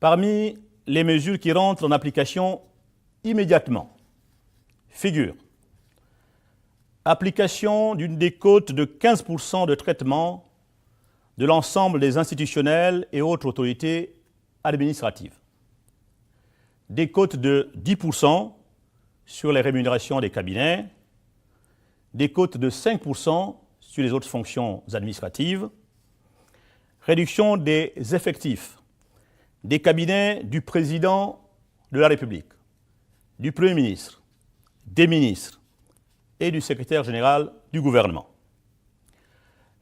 Parmi les mesures qui rentrent en application immédiatement figurent application d'une décote de 15% de traitement de l'ensemble des institutionnels et autres autorités administratives, décote de 10% sur les rémunérations des cabinets, décote de 5% sur les autres fonctions administratives, réduction des effectifs des cabinets du président de la République, du Premier ministre, des ministres et du secrétaire général du gouvernement.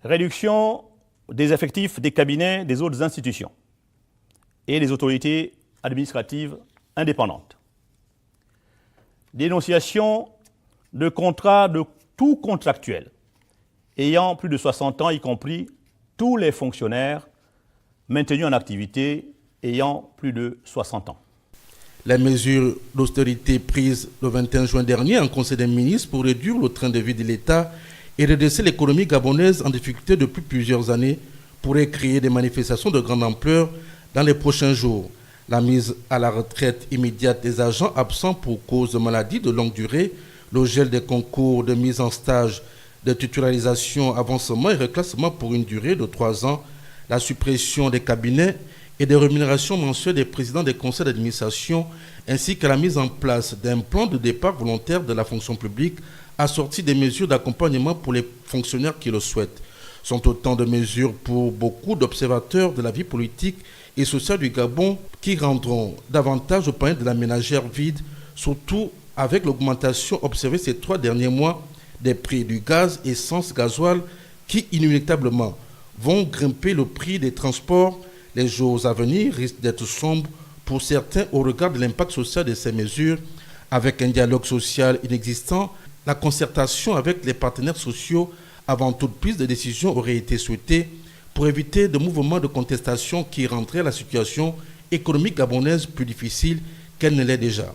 Réduction des effectifs des cabinets des autres institutions et des autorités administratives indépendantes. Dénonciation de contrats de tout contractuel ayant plus de 60 ans, y compris tous les fonctionnaires maintenus en activité ayant plus de 60 ans. Les mesures d'austérité prises le 21 juin dernier en Conseil des ministres pour réduire le train de vie de l'État et redresser l'économie gabonaise en difficulté depuis plusieurs années pourraient créer des manifestations de grande ampleur dans les prochains jours. La mise à la retraite immédiate des agents absents pour cause de maladie de longue durée, le gel des concours de mise en stage de titularisation, avancement et reclassement pour une durée de 3 ans, la suppression des cabinets et des rémunérations mensuelles des présidents des conseils d'administration, ainsi que la mise en place d'un plan de départ volontaire de la fonction publique assorti des mesures d'accompagnement pour les fonctionnaires qui le souhaitent. Sont autant de mesures pour beaucoup d'observateurs de la vie politique et sociale du Gabon qui rendront davantage au panier de la ménagère vide, surtout avec l'augmentation observée ces 3 derniers mois des prix du gaz, essence, gasoil qui inéluctablement vont grimper le prix des transports. Les jours à venir risquent d'être sombres pour certains au regard de l'impact social de ces mesures. Avec un dialogue social inexistant, la concertation avec les partenaires sociaux avant toute prise de décision aurait été souhaitée pour éviter de mouvements de contestation qui rendraient la situation économique gabonaise plus difficile qu'elle ne l'est déjà.